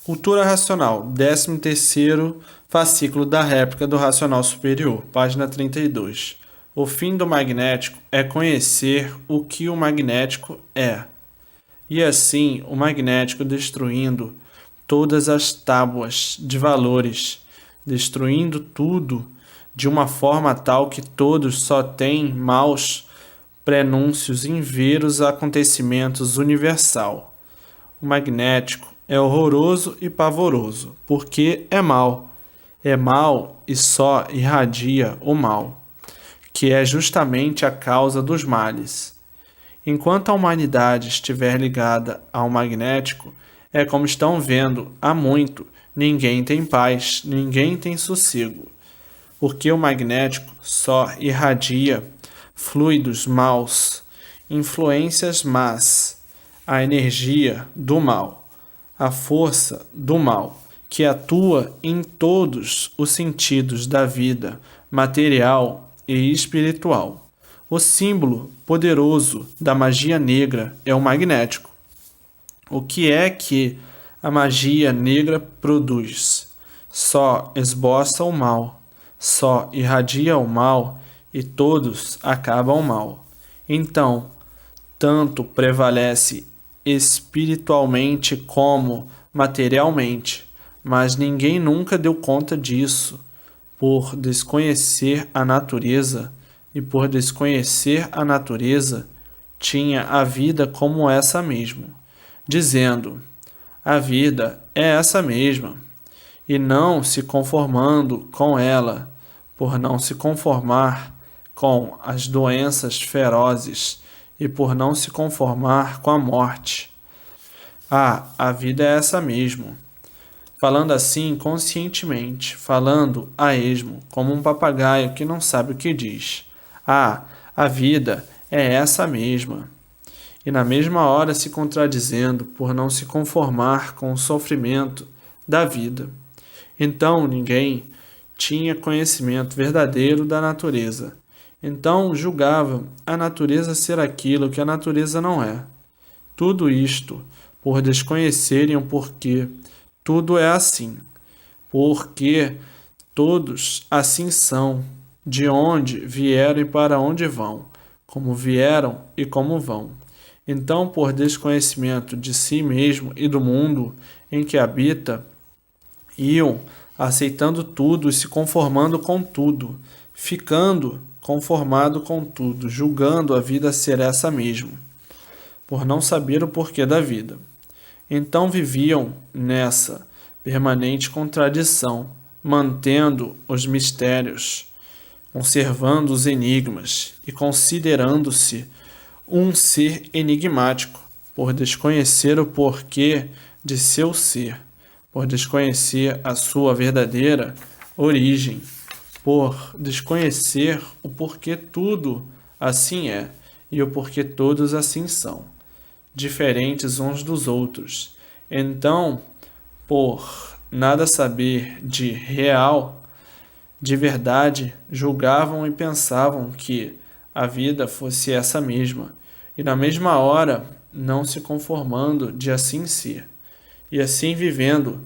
Cultura Racional, 13º fascículo da réplica do Racional Superior, página 32. O fim do magnético é conhecer o que o magnético é. E assim, o magnético destruindo todas as tábuas de valores, destruindo tudo de uma forma tal que todos só têm maus prenúncios em ver os acontecimentos universal. O magnético é horroroso e pavoroso, porque é mal. É mal e só irradia o mal, que é justamente a causa dos males. Enquanto a humanidade estiver ligada ao magnético, é como estão vendo há muito, ninguém tem paz, ninguém tem sossego, porque o magnético só irradia fluidos maus, influências más, a energia do mal, a força do mal, que atua em todos os sentidos da vida material e espiritual. O símbolo poderoso da magia negra é o magnético. O que é que a magia negra produz? Só esboça o mal, só irradia o mal e todos acabam mal. Então, tanto prevalece espiritualmente como materialmente, mas ninguém nunca deu conta disso, por desconhecer a natureza, e por desconhecer a natureza, tinha a vida como essa mesmo, dizendo: a vida é essa mesma, e não se conformando com ela, por não se conformar com as doenças ferozes e por não se conformar com a morte. A vida é essa mesmo. Falando assim conscientemente, falando a esmo, como um papagaio que não sabe o que diz. A vida é essa mesma. E na mesma hora se contradizendo por não se conformar com o sofrimento da vida. Então ninguém tinha conhecimento verdadeiro da natureza. Então julgava a natureza ser aquilo que a natureza não é. Tudo isto por desconhecerem o porquê tudo é assim. Porque todos assim são, de onde vieram e para onde vão, como vieram e como vão. Então, por desconhecimento de si mesmo e do mundo em que habita, iam aceitando tudo e se conformando com tudo, ficando conformado com tudo, julgando a vida ser essa mesmo, por não saber o porquê da vida. Então viviam nessa permanente contradição, mantendo os mistérios, conservando os enigmas e considerando-se um ser enigmático, por desconhecer o porquê de seu ser, por desconhecer a sua verdadeira origem, por desconhecer o porquê tudo assim é e o porquê todos assim são, diferentes uns dos outros. Então, por nada saber de real, de verdade, julgavam e pensavam que a vida fosse essa mesma, e na mesma hora não se conformando de assim ser, e assim vivendo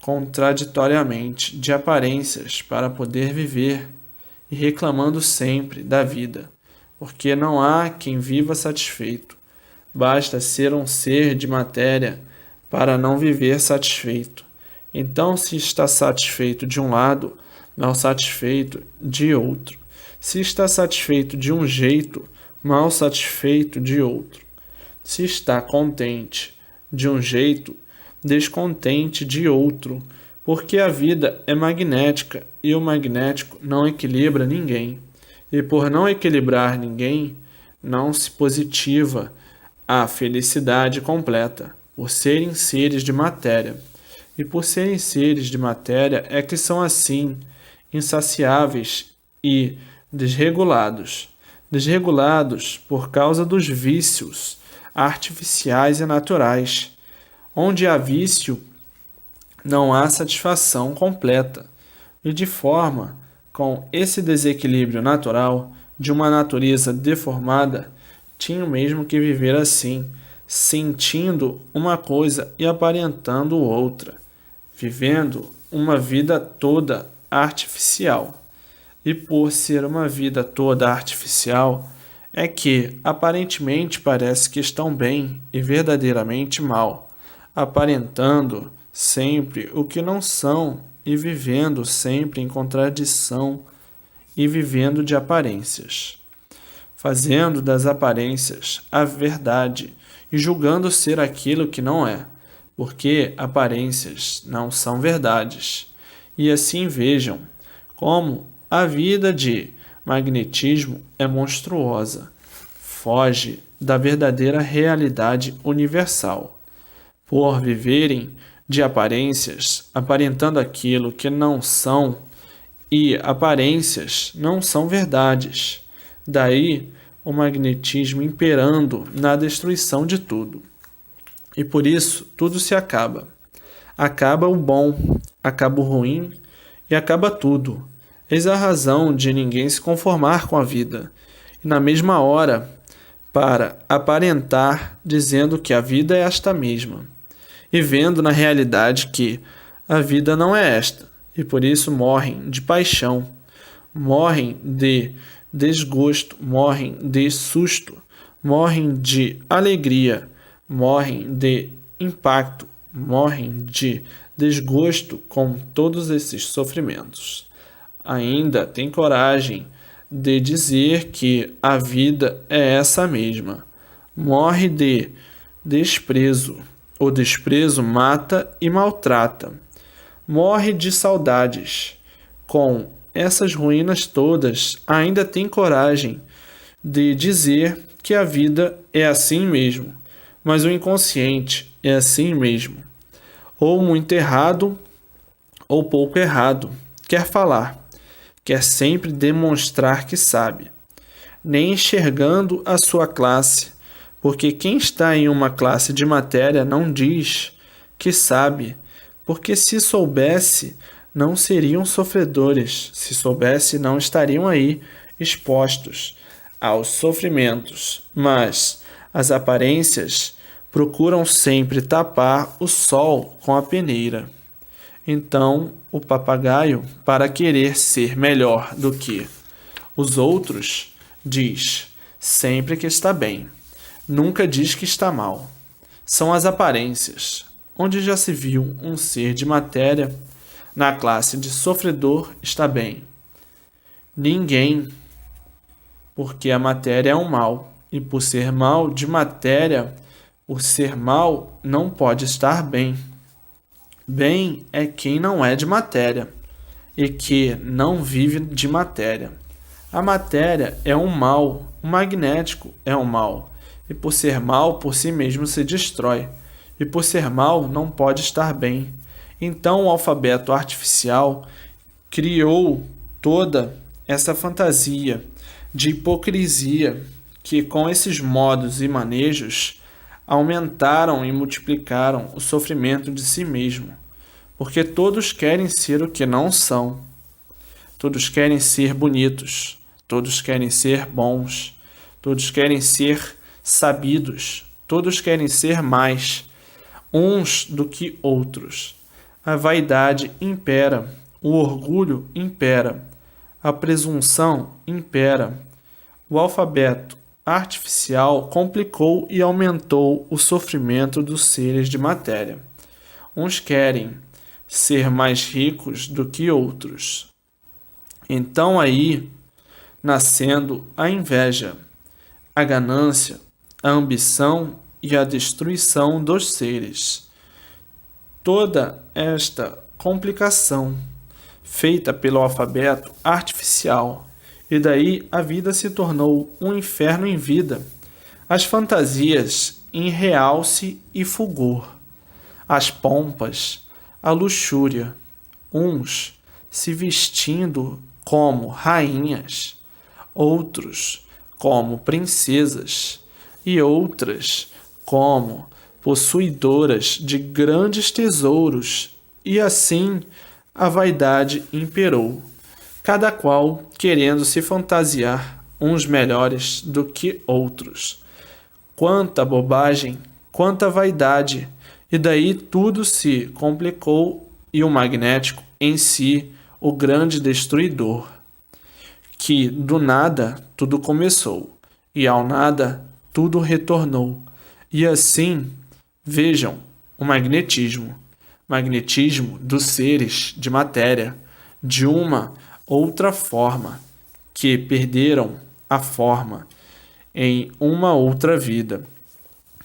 contraditoriamente de aparências para poder viver, e reclamando sempre da vida, porque não há quem viva satisfeito. Basta ser um ser de matéria para não viver satisfeito. Então, se está satisfeito de um lado, mal satisfeito de outro. Se está satisfeito de um jeito, mal satisfeito de outro. Se está contente de um jeito, descontente de outro, porque a vida é magnética e o magnético não equilibra ninguém. E por não equilibrar ninguém, não se positiva a felicidade completa, por serem seres de matéria. E por serem seres de matéria é que são assim, insaciáveis e desregulados. Desregulados por causa dos vícios artificiais e naturais. Onde há vício, não há satisfação completa. E de forma, com esse desequilíbrio natural de uma natureza deformada, tinham mesmo que viver assim, sentindo uma coisa e aparentando outra, vivendo uma vida toda artificial. E por ser uma vida toda artificial, é que aparentemente parece que estão bem e verdadeiramente mal, aparentando sempre o que não são e vivendo sempre em contradição e vivendo de aparências, fazendo das aparências a verdade e julgando ser aquilo que não é, porque aparências não são verdades. E assim vejam como a vida de magnetismo é monstruosa, foge da verdadeira realidade universal. Por viverem de aparências, aparentando aquilo que não são, e aparências não são verdades. Daí o magnetismo imperando na destruição de tudo. E por isso tudo se acaba. Acaba o bom, acaba o ruim e acaba tudo. Eis a razão de ninguém se conformar com a vida. E na mesma hora, para aparentar, dizendo que a vida é esta mesma. E vendo na realidade que a vida não é esta. E por isso morrem de paixão, morrem de desgosto, morrem de susto, morrem de alegria, morrem de impacto, morrem de desgosto com todos esses sofrimentos. Ainda tem coragem de dizer que a vida é essa mesma. Morre de desprezo. O desprezo mata e maltrata. Morre de saudades. Com essas ruínas todas, ainda tem coragem de dizer que a vida é assim mesmo, mas o inconsciente é assim mesmo. Ou muito errado, ou pouco errado. Quer falar, quer sempre demonstrar que sabe, nem enxergando a sua classe, porque quem está em uma classe de matéria não diz que sabe, porque se soubesse, não seriam sofredores, se soubesse, não estariam aí expostos aos sofrimentos, mas as aparências procuram sempre tapar o sol com a peneira. Então, o papagaio, para querer ser melhor do que os outros, diz sempre que está bem, nunca diz que está mal. São as aparências, onde já se viu um ser de matéria na classe de sofredor está bem. Ninguém, porque a matéria é um mal, e por ser mal de matéria, por ser mal não pode estar bem. Bem é quem não é de matéria e que não vive de matéria. A matéria é um mal, o magnético é um mal, e por ser mal, por si mesmo se destrói, e por ser mal não pode estar bem. Então o alfabeto artificial criou toda essa fantasia de hipocrisia que com esses modos e manejos aumentaram e multiplicaram o sofrimento de si mesmo, porque todos querem ser o que não são, todos querem ser bonitos, todos querem ser bons, todos querem ser sabidos, todos querem ser mais uns do que outros. A vaidade impera, o orgulho impera, a presunção impera. O alfabeto artificial complicou e aumentou o sofrimento dos seres de matéria. Uns querem ser mais ricos do que outros. Então aí, nascendo a inveja, a ganância, a ambição e a destruição dos seres. Toda esta complicação feita pelo alfabeto artificial, e daí a vida se tornou um inferno em vida, as fantasias em realce e fulgor, as pompas, a luxúria, uns se vestindo como rainhas, outros como princesas e outras como possuidoras de grandes tesouros, e assim a vaidade imperou, cada qual querendo se fantasiar uns melhores do que outros. Quanta bobagem, quanta vaidade, e daí tudo se complicou e o magnético em si, o grande destruidor, que do nada tudo começou, e ao nada tudo retornou. E assim, vejam, o magnetismo dos seres de matéria, de uma outra forma, que perderam a forma em uma outra vida,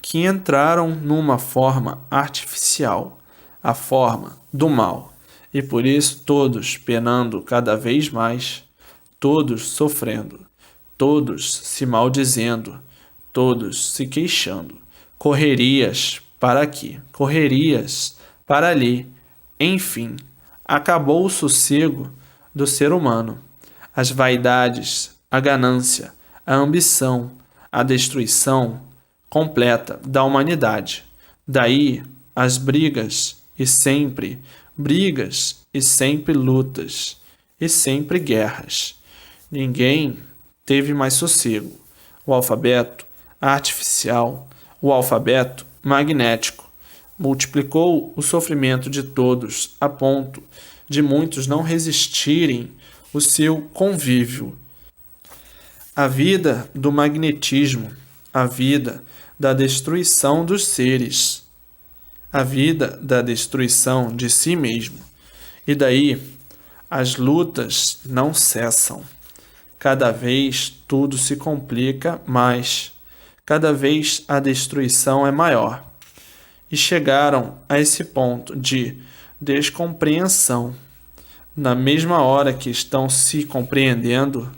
que entraram numa forma artificial, a forma do mal, e por isso todos penando cada vez mais, todos sofrendo, todos se maldizendo, todos se queixando, correrias para aqui, correrias para ali, enfim, acabou o sossego do ser humano, as vaidades, a ganância, a ambição, a destruição completa da humanidade. Daí as brigas e sempre lutas e sempre guerras. Ninguém teve mais sossego. O alfabeto artificial, o alfabeto magnético, multiplicou o sofrimento de todos a ponto de muitos não resistirem o seu convívio. A vida do magnetismo, a vida da destruição dos seres, a vida da destruição de si mesmo. E daí as lutas não cessam. Cada vez tudo se complica mais, cada vez a destruição é maior. E chegaram a esse ponto de descompreensão. Na mesma hora que estão se compreendendo,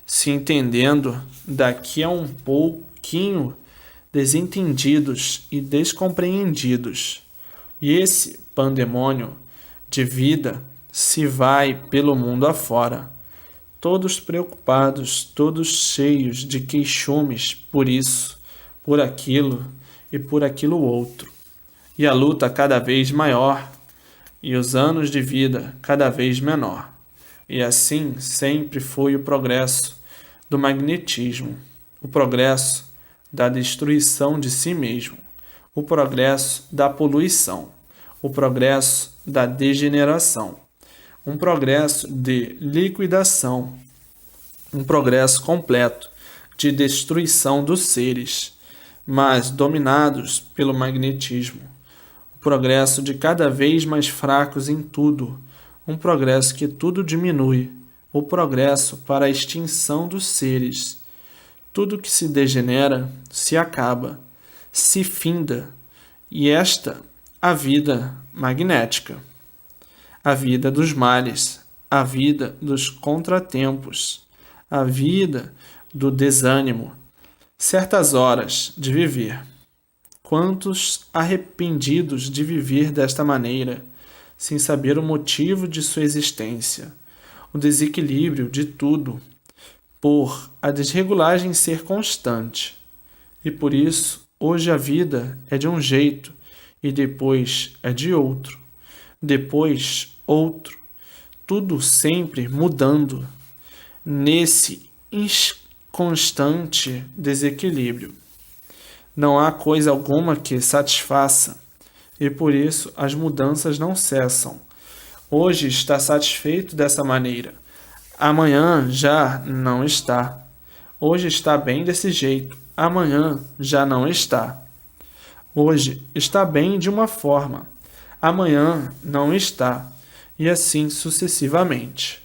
se entendendo, daqui a um pouquinho desentendidos e descompreendidos. E esse pandemônio de vida se vai pelo mundo afora, todos preocupados, todos cheios de queixumes por isso, por aquilo e por aquilo outro. E a luta cada vez maior, e os anos de vida cada vez menor. E assim sempre foi o progresso do magnetismo, o progresso da destruição de si mesmo, o progresso da poluição, o progresso da degeneração, um progresso de liquidação, um progresso completo de destruição dos seres, mas dominados pelo magnetismo, o progresso de cada vez mais fracos em tudo, um progresso que tudo diminui, o progresso para a extinção dos seres. Tudo que se degenera se acaba, se finda, e esta a vida magnética, a vida dos males, a vida dos contratempos, a vida do desânimo, certas horas de viver. Quantos arrependidos de viver desta maneira, sem saber o motivo de sua existência, o desequilíbrio de tudo, por a desregulagem ser constante. E por isso, hoje a vida é de um jeito e depois é de outro, depois outro, tudo sempre mudando nesse constante desequilíbrio. Não há coisa alguma que satisfaça, e por isso as mudanças não cessam. Hoje está satisfeito dessa maneira, amanhã já não está. Hoje está bem desse jeito, amanhã já não está. Hoje está bem de uma forma, amanhã não está, e assim sucessivamente.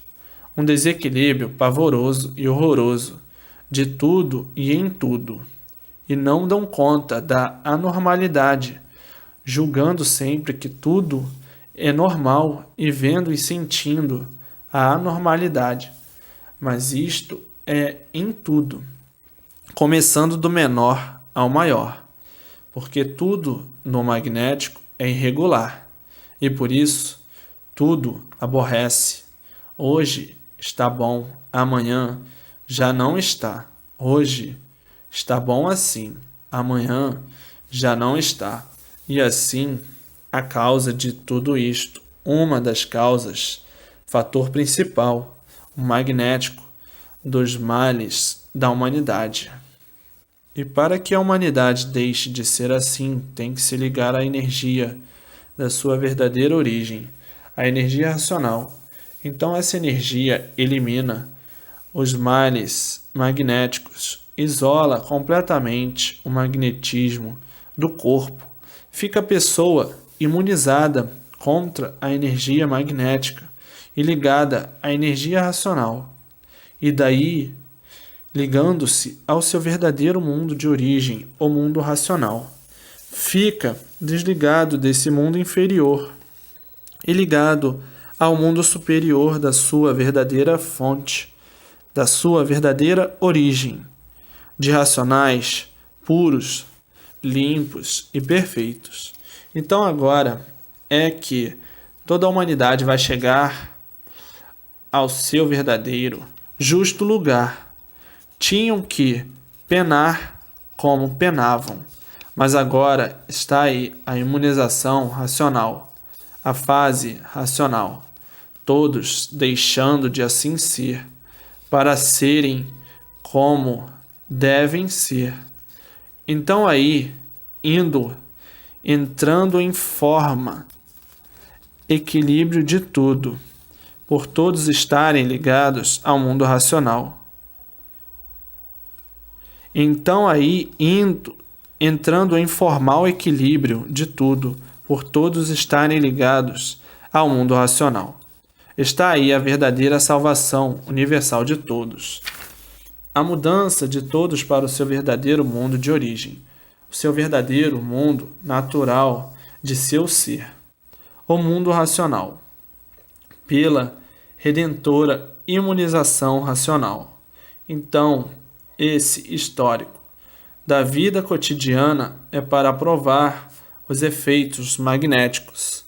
Um desequilíbrio pavoroso e horroroso, de tudo e em tudo, e não dão conta da anormalidade, julgando sempre que tudo é normal e vendo e sentindo a anormalidade. Mas isto é em tudo, começando do menor ao maior, porque tudo no magnético é irregular e por isso tudo aborrece. Hoje está bom, amanhã já não está. Hoje está bom assim, amanhã já não está. E assim, a causa de tudo isto, uma das causas, fator principal, o magnético, dos males da humanidade. E para que a humanidade deixe de ser assim, tem que se ligar à energia da sua verdadeira origem, a energia racional. Então essa energia elimina os males magnéticos, isola completamente o magnetismo do corpo. Fica a pessoa imunizada contra a energia magnética e ligada à energia racional. E daí, ligando-se ao seu verdadeiro mundo de origem, o mundo racional. Fica desligado desse mundo inferior e ligado ao mundo superior da sua verdadeira fonte, da sua verdadeira origem, de racionais, puros, limpos e perfeitos. Então agora é que toda a humanidade vai chegar ao seu verdadeiro, justo lugar. Tinham que penar como penavam, mas agora está aí a imunização racional, a fase racional, todos deixando de assim ser, para serem como devem ser. Então aí, entrando em forma, equilíbrio de tudo, por todos estarem ligados ao mundo racional. Então aí, entrando em formal equilíbrio de tudo, por todos estarem ligados ao mundo racional. Está aí a verdadeira salvação universal de todos. A mudança de todos para o seu verdadeiro mundo de origem, o seu verdadeiro mundo natural de seu ser, o mundo racional, pela redentora imunização racional. Então, esse histórico da vida cotidiana é para provar os efeitos magnéticos.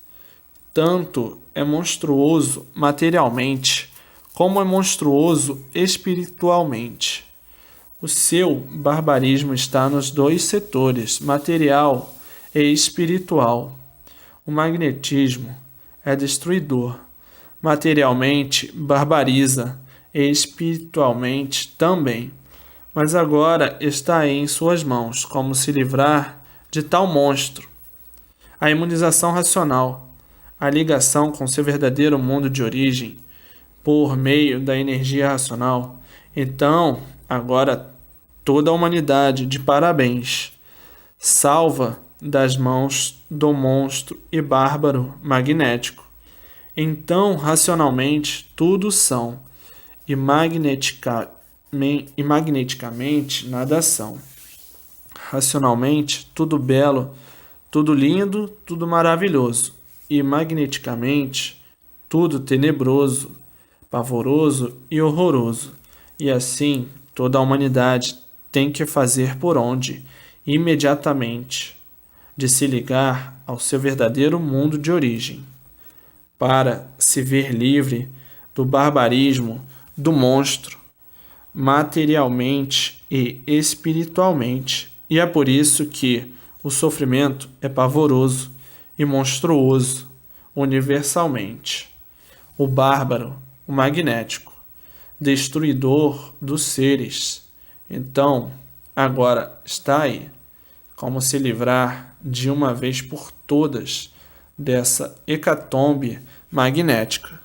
Tanto é monstruoso materialmente, como é monstruoso espiritualmente. O seu barbarismo está nos dois setores, material e espiritual. O magnetismo é destruidor. Materialmente barbariza e espiritualmente também. Mas agora está em suas mãos como se livrar de tal monstro. A imunização racional, a ligação com seu verdadeiro mundo de origem, por meio da energia racional. Então, agora toda a humanidade de parabéns, salva das mãos do monstro e bárbaro magnético. Então, racionalmente, tudo são, e magneticamente, nada são. Racionalmente, tudo belo, tudo lindo, tudo maravilhoso, e magneticamente, tudo tenebroso, pavoroso e horroroso. E assim, toda a humanidade tem que fazer por onde, imediatamente, de se ligar ao seu verdadeiro mundo de origem, para se ver livre do barbarismo do monstro, materialmente e espiritualmente. E é por isso que o sofrimento é pavoroso e monstruoso universalmente. O bárbaro, o magnético, destruidor dos seres. Então, agora está aí como se livrar de uma vez por todas dessa hecatombe magnética.